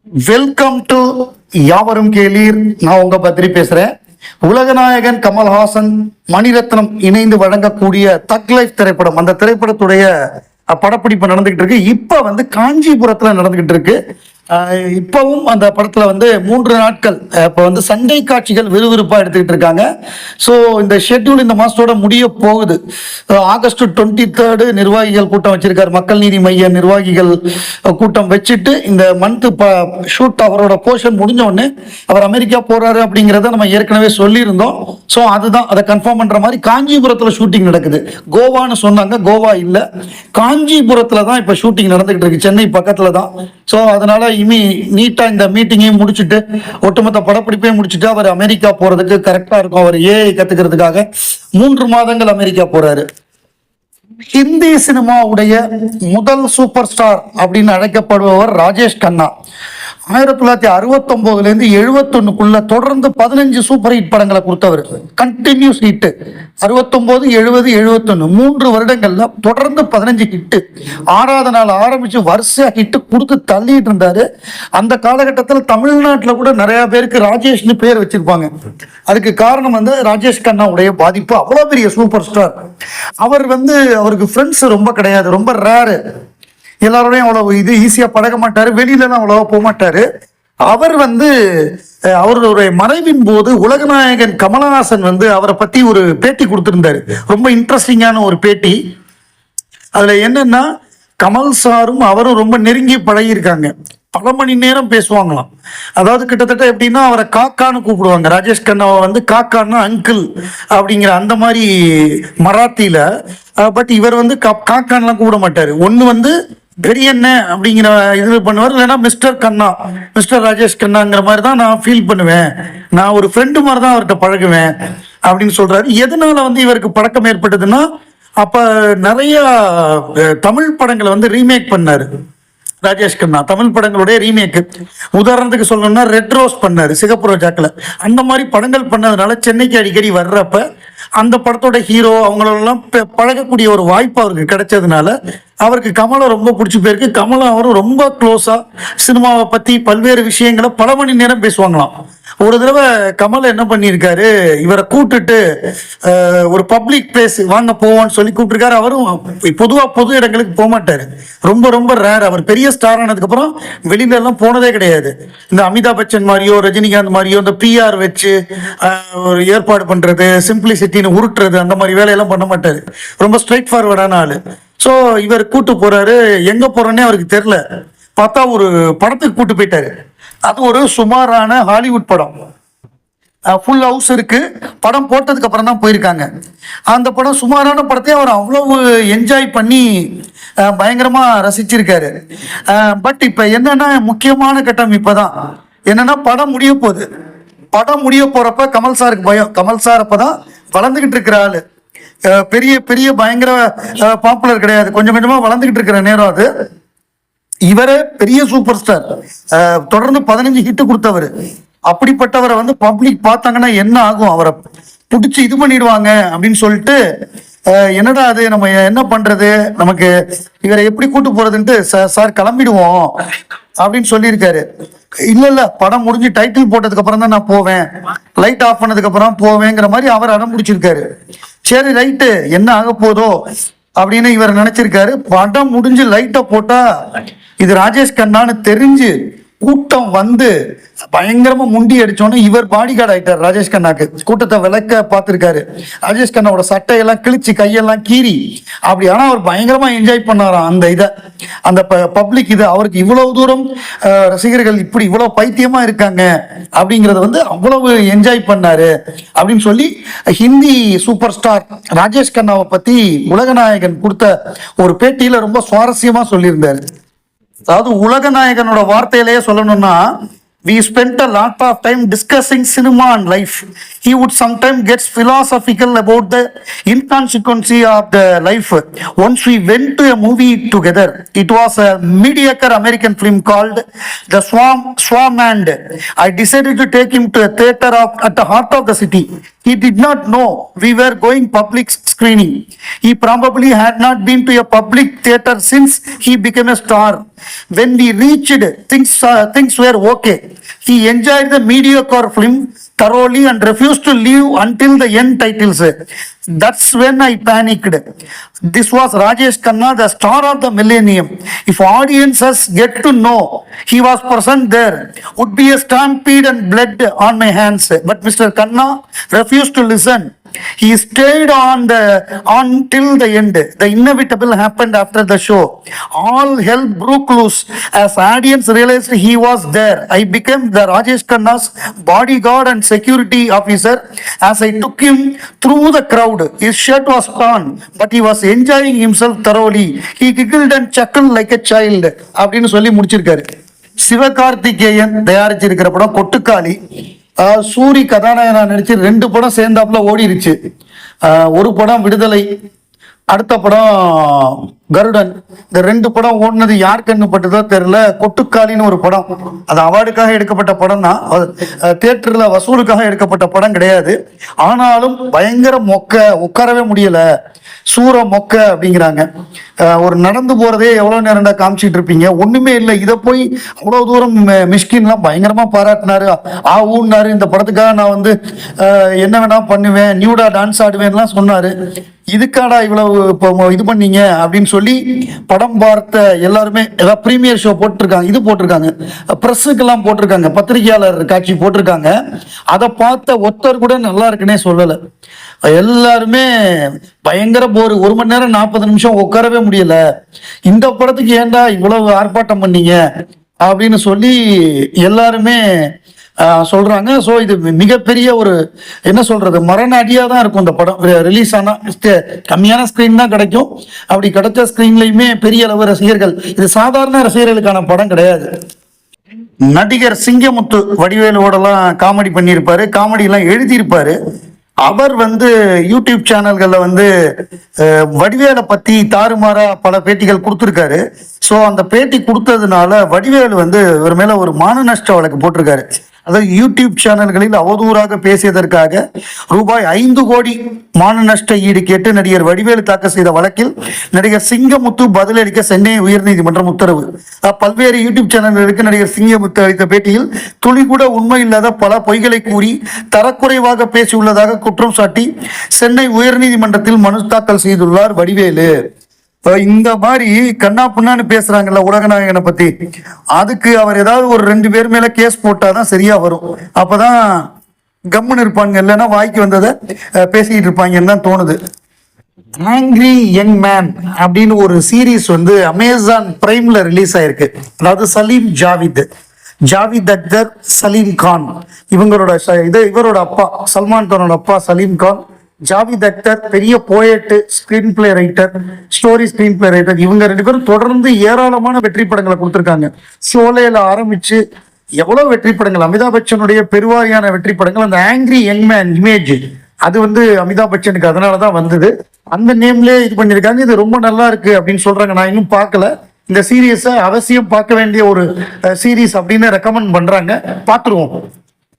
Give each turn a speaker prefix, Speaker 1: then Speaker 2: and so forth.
Speaker 1: Welcome to யாவரும் கேளீர். நான் உங்க பத்ரி பேசுறேன். உலகநாயகன் கமல்ஹாசன், மணிரத்னம் இணைந்து வழங்கக்கூடிய தக் லைஃப் திரைப்படம், அந்த திரைப்படத்துடைய படப்பிடிப்பு நடந்துகிட்டு இருக்கு. இப்ப காஞ்சிபுரத்துல நடந்துகிட்டு இருக்கு. இப்பவும் அந்த படத்துல 3 நாட்கள் இப்போ சண்டை காட்சிகள் விறுவிறுப்பா எடுத்துக்கிட்டு இருக்காங்க. ஸோ இந்த ஷெட்யூல் இந்த மாசத்தோட முடிய போகுது. ஆகஸ்ட் 23 நிர்வாகிகள் கூட்டம் வச்சிருக்காரு. மக்கள் நீதி மைய நிர்வாகிகள் கூட்டம் வச்சுட்டு இந்த மந்த் ஷூட் அவரோட போர்ஷன் முடிஞ்ச உடனே அவர் அமெரிக்கா போறாரு அப்படிங்கிறத நம்ம ஏற்கனவே சொல்லியிருந்தோம். ஸோ அதுதான் அதை கன்ஃபார்ம் பண்ற மாதிரி காஞ்சிபுரத்துல ஷூட்டிங் நடக்குது. கோவான்னு சொன்னாங்க, கோவா இல்ல, காஞ்சிபுரத்துல தான் இப்ப ஷூட்டிங் நடந்துகிட்டு இருக்கு, சென்னை பக்கத்துல தான். ஸோ அதனால நீட்டா இந்த மீட்டிங்கையும் முடிச்சுட்டு ஒட்டுமொத்த படப்பிடிப்பையும் முடிச்சுட்டு அவர் அமெரிக்கா போறதுக்கு கரெக்டா இருக்கும். அவர் ஏஐ கத்துக்கிறதுக்காக 3 மாதங்கள் அமெரிக்கா போறாரு. ஹிந்தி சினிமாவுடைய முதல் சூப்பர் ஸ்டார் அப்படின்னு அழைக்கப்படுபவர் ராஜேஷ் கண்ணா. 1969 71 தொடர்ந்து 15 சூப்பர் ஹிட் படங்களை கொடுத்தவர். கண்டினியூஸ் ஹிட் 69, 70, 71 3 வருடங்கள்ல தொடர்ந்து 15 ஹிட். 6வது நாள் ஆரம்பிச்சு வரிசையா ஹிட் கொடுத்து தள்ளிட்டு இருந்தாரு. அந்த காலகட்டத்தில் தமிழ்நாட்டில் கூட நிறைய பேருக்கு ராஜேஷ்னு பேர் வச்சிருப்பாங்க. அதுக்கு காரணம் ராஜேஷ் கண்ணாவுடைய பாதிப்பு. அவ்வளவு பெரிய சூப்பர் ஸ்டார். அவர் அவருக்கு ஃப்ரெண்ட்ஸ் ரொம்ப கிடையாது, ரொம்ப ரேரு. எல்லாரோடையும் அவ்வளவு ஈஸியா பழக மாட்டாரு, வெளியில அவ்வளவா போக மாட்டாரு. அவர் அவருடைய மறைவின் போது உலகநாயகன் கமலஹாசன் அவரை பத்தி ஒரு பேட்டி கொடுத்திருந்தாரு. ரொம்ப இன்ட்ரெஸ்டிங்கான ஒரு பேட்டி. அதுல என்னன்னா, கமல் சாரும் அவரும் ரொம்ப நெருங்கி பழகியிருக்காங்க. பல மணி நேரம் பேசுவாங்களாம். அதாவது கிட்டத்தட்ட எப்படின்னா, அவரை காக்கான்னு கூப்பிடுவாங்க. ராஜேஷ் கண்ணாவை காக்கான்னா அங்கிள் அப்படிங்கிற அந்த மாதிரி மராத்தியில. பட் இவர் காக்கான்லாம் கூப்பிட மாட்டாரு. ஒன்று பெரியண்ண அப்படிங்கிற இது பண்ணுவார், இல்லைன்னா மிஸ்டர் கண்ணா, மிஸ்டர் ராஜேஷ் கண்ணாங்கிற மாதிரி தான் நான் ஃபீல் பண்ணுவேன். நான் ஒரு ஃப்ரெண்டு மாதிரி தான் அவர்கிட்ட பழகுவேன் அப்படின்னு சொல்றாரு. எதனால இவருக்கு பழக்கம் ஏற்பட்டதுன்னா, அப்ப நிறைய தமிழ் படங்களை ரீமேக் பண்ணாரு ராஜேஷ் கண்ணா. தமிழ் படங்களுடைய ரீமேக், உதாரணத்துக்கு சொல்லணும்னா ரெட் ரோஸ் பண்ணாரு சிகப்பு ரோஜாக்களை. அந்த மாதிரி படங்கள் பண்ணதுனால சென்னைக்கு அடிக்கடி வர்றப்ப அந்த படத்தோட ஹீரோ அவங்களெல்லாம் பழகக்கூடிய ஒரு வாய்ப்பு அவருக்கு கிடைச்சதுனால அவருக்கு கமலை ரொம்ப பிடிச்சி போயிருக்கு. கமலும் அவரும் ரொம்ப க்ளோஸா சினிமாவை பத்தி பல்வேறு விஷயங்களை பல மணி நேரம் பேசுவாங்களாம். ஒரு தடவை கமல் என்ன பண்ணியிருக்காரு, இவரை கூப்பிட்டுட்டு ஒரு பப்ளிக் பிளேஸ் வாங்க போவோன்னு சொல்லி கூப்பிட்டுருக்காரு. அவரும் பொது இடங்களுக்கு போக மாட்டாரு, ரொம்ப ரொம்ப ரேர். அவர் பெரிய ஸ்டார் ஆனதுக்கு அப்புறம் வெளியில எல்லாம் போனதே கிடையாது. இந்த அமிதாப் பச்சன் மாதிரியோ ரஜினிகாந்த் மாதிரியோ இந்த பிஆர் வச்சு ஒரு ஏற்பாடு பண்றது, சிம்பிளிசிட்டின்னு உருட்டுறது, அந்த மாதிரி வேலையெல்லாம் பண்ண மாட்டாரு. ரொம்ப ஸ்ட்ரைட் ஃபார்வர்டான ஆளு. ஸோ இவர் கூட்டு போறாரு. எங்க போறோன்னே அவருக்கு தெரியல. பார்த்தா ஒரு படத்துக்கு கூட்டு போயிட்டாரு. அது ஒரு சுமாரான ஹாலிவுட் படம். ஃபுல் ஹவுஸ் இருக்கு. படம் போட்டதுக்கு அப்புறம் தான் போயிருக்காங்க. அந்த படம் சுமாரான படத்தை அவர் அவ்வளவு என்ஜாய் பண்ணி பயங்கரமா ரசிச்சிருக்காரு. பட் இப்ப என்னன்னா, முக்கியமான கட்டம் இப்பதான் என்னன்னா, படம் முடிய போகுது. படம் முடிய போறப்ப கமல் சாருக்கு பயம். கமல் சார் அப்பதான் வளர்ந்துகிட்டு இருக்கிற ஆளு. பெரிய பெரிய பயங்கர பாப்புலர் கிடையாது, கொஞ்சம் கொஞ்சமா வளர்ந்துகிட்டு இருக்கிற நேரம் அது. இவரே பெரிய சூப்பர் ஸ்டார், தொடர்ந்து 15 ஹிட் கொடுத்தவர். அப்படிப்பட்டவரை பப்ளிக் பார்த்தாங்கன்னா என்ன ஆகும், அவரை பிடிச்சி இது பண்ணிடுவாங்க அப்படின்னு சொல்லிட்டு, என்னடா அது, நம்ம என்ன பண்றது, நமக்கு இவரை எப்படி கூட்டு போறதுன்ட்டு சார் கிளம்பிடுவோம் அப்படின்னு சொல்லியிருக்காரு. இல்ல படம் முடிஞ்சு டைட்டில் போட்டதுக்கு அப்புறம் தான் நான் போவேன், லைட் ஆஃப் பண்ணதுக்கு அப்புறம் போவேங்கிற மாதிரி அவர் அடம் பிடிச்சிருக்காரு. சரி ரைட்டு, என்ன ஆக போதோ அப்படின்னு இவர் நினைச்சிருக்காரு. படம் முடிஞ்சு லைட்டை போட்டா இது ராஜேஷ் கண்ணான்னு தெரிஞ்சு கூட்டம் பயங்கரமா முண்டி அடிச்சோன்னு இவர் பாடி கார்டு ஆயிட்டார் ராஜேஷ் கண்ணாக்கு. கூட்டத்தை விளக்க பார்த்திருக்காரு. ராஜேஷ் கண்ணாவோட சட்டையெல்லாம் கிழிச்சு கையெல்லாம் கீறி அப்படி. ஆனா அவர் பயங்கரமா என்ஜாய் பண்ணாராம் அந்த பப்ளிக். அவருக்கு இவ்வளவு தூரம் ரசிகர்கள் இப்படி இவ்வளவு பைத்தியமா இருக்காங்க அப்படிங்கறத அவ்வளவு என்ஜாய் பண்ணாரு அப்படின்னு சொல்லி ஹிந்தி சூப்பர் ஸ்டார் ராஜேஷ் கண்ணாவை பத்தி உலகநாயகன் கொடுத்த ஒரு பேட்டியில ரொம்ப சுவாரஸ்யமா சொல்லியிருந்தாரு. அதாவது உலகநாயகனோட வார்த்தையிலேயே சொல்லணும்னா, We spent a lot of time discussing cinema and life. He would sometimes get philosophical about the inconsequence of the life. Once we went to a movie together. It was a mediocre American film called The Swarm, and I decided to take him to a theater at the heart of the city. He did not know we were going public screening. He probably had not been to a public theater since he became a star. When we reached, things were okay. He enjoyed the mediocre film thoroughly and refused to leave until the end titles. That's when I panicked. This was Rajesh Khanna, the star of the millennium. If audiences get to know he was present there, would be a stampede and blood on my hands. But Mr. Khanna refused to listen. He stayed on till the end. The inevitable happened after the show. All hell broke loose as audience realized he was there. I became the Rajesh Khanna's bodyguard and security officer as I took him through the crowd. His shirt was torn, but he was enjoying himself thoroughly. He giggled and chuckled like a child. அப்படின்னு சொல்லி முடிச்சிருக்காரு. சிவகார்த்திகேயன் தயாரிச்சிருக்கிற படம் கொட்டுக்காளி. சூரி கதாநாயகனா நடிச்சு 2 படம் சேர்ந்தாப்புல ஓடிருச்சு. ஒரு படம் விடுதலை, அடுத்த படம் கருடன். இந்த 2 படம் ஓடினது யார் கண்ணுப்பட்டதோ தெரியல. கொட்டுக்காலின்னு ஒரு படம், அது அவார்டுக்காக எடுக்கப்பட்ட படம் தான், தியேட்டர்ல வசூலுக்காக எடுக்கப்பட்ட படம் கிடையாது. ஆனாலும் பயங்கர மொக்க, உட்காரவே முடியல, சூற மொக்க அப்படிங்கிறாங்க. ஒரு நடந்து போறதே எவ்வளவு நேரம்டா காமிச்சிட்டு இருப்பீங்க, ஒண்ணுமே இல்லை. இதை போய் அவ்வளவு தூரம் மிஷ்கின்லாம் பயங்கரமா பாராட்டினாரு, ஊன்னாரு. இந்த படத்துக்காக நான் வந்து என்ன வேணா பண்ணுவேன், நியூடா டான்ஸ் ஆடுவேன்லாம் சொன்னாரு. இதுக்காடா இவ்வளவு இப்போ இது பண்ணீங்க அப்படின்னு சொல்லி படம் பார்த்த எல்லாருமே ஏதாவது ப்ரீமியர் ஷோ போட்டிருக்காங்க, இது போட்டிருக்காங்க, ப்ரெஸ்ஸுக்கெல்லாம் போட்டிருக்காங்க, பத்திரிகையாளர் காட்சி போட்டிருக்காங்க. அதை பார்த்த ஒருத்தர் கூட நல்லா இருக்குன்னே சொல்லலை. எல்லாருமே பயங்கர போர், 1 மணி நேரம் 40 நிமிஷம் உட்காரவே முடியல, இந்த படத்துக்கு ஏன்டா இவ்வளவு ஆர்ப்பாட்டம் பண்ணீங்க அப்படின்னு சொல்லி எல்லாருமே சொல்றாங்க. ஸோ இது மிகப்பெரிய ஒரு என்ன சொல்றது, மரண அடியா தான் இருக்கும். இந்த படம் ரிலீஸ் ஆனா கம்மியான ஸ்கிரீன் தான் கிடைக்கும். அப்படி கிடைச்ச ஸ்கிரீன்லயுமே பெரிய அளவு ரசிகர்கள், இது சாதாரண ரசிகர்களுக்கான படம் கிடையாது. நடிகர் சிங்கமுத்து வடிவேலோடலாம் காமெடி பண்ணியிருப்பாரு, காமெடி எல்லாம் எழுதியிருப்பாரு. அவர் வந்து யூடியூப் சேனல்கள்ல வந்து வடிவேலை பத்தி தாறுமாறா பல பேட்டிகள் கொடுத்துருக்காரு. ஸோ அந்த பேட்டி கொடுத்ததுனால வடிவேலு வந்து ஒரு மேல ஒரு மான நஷ்ட வழக்கு போட்டிருக்காரு. அதாவது யூடியூப் சேனல்களில் அவதூறாக பேசியதற்காக ரூபாய் 5 கோடி மான நஷ்ட ஈடு கேட்டு நடிகர் வடிவேலு தாக்கல் செய்த வழக்கில் நடிகர் சிங்கமுத்து பதிலளிக்க சென்னை உயர்நீதிமன்றம் உத்தரவு. பல்வேறு யூடியூப் சேனல்களுக்கு நடிகர் சிங்கமுத்து அளித்த பேட்டியில் துளி கூட உண்மை இல்லாத பல பொய்களை கூறி தரக்குறைவாக பேசியுள்ளதாக குற்றம் சாட்டி சென்னை உயர்நீதிமன்றத்தில் மனு தாக்கல் செய்துள்ளார் வடிவேலு. இந்த மாதிரி கண்ணா புண்ணான்னு பேசுறாங்கல்ல உலகநாயகனை பத்தி, அதுக்கு அவர் ஏதாவது ஒரு 2 பேர் மேல கேஸ் போட்டாதான் சரியா வரும். அப்பதான் கம்முன்னு இருப்பாங்க, இல்லைன்னா வாய்க்கு வந்ததை பேசிக்கிட்டு இருப்பாங்கன்னு தான் தோணுது. ஆங்கிரி யங் மேன் அப்படின்னு ஒரு சீரீஸ் வந்து அமேசான் பிரைம்ல ரிலீஸ் ஆயிருக்கு. அதாவது சலீம் ஜாவித் அக்தர், சலீம் கான் இவங்களோட இவரோட அப்பா சல்மான் கானோட அப்பா சலீம் கான், ஜாவித் அக்தர் பெரிய poet, screenplay writer, story screenplay writer. இவங்க 2 பேரும் தொடர்ந்து ஏராளமான வெற்றி படங்களை கொடுத்துருக்காங்க. ஷோலேல ஆரம்பிச்சு எவ்வளவு வெற்றி படங்கள், அமிதாப் பச்சனுடைய பெருவாரியான வெற்றி படங்கள். அந்த ஆங்கிரி யங் மேன் இமேஜ் அது வந்து அமிதாப் பச்சனுக்கு அதனாலதான் வந்தது, அந்த நேம்லயே இது பண்ணியிருக்காங்க. இது ரொம்ப நல்லா இருக்கு அப்படின்னு சொல்றாங்க. நான் இன்னும் பார்க்கல, இந்த சீரீஸை அவசியம் பார்க்க வேண்டிய ஒரு சீரீஸ் அப்படின்னு ரெக்கமெண்ட் பண்றாங்க, பார்த்துருவோம்.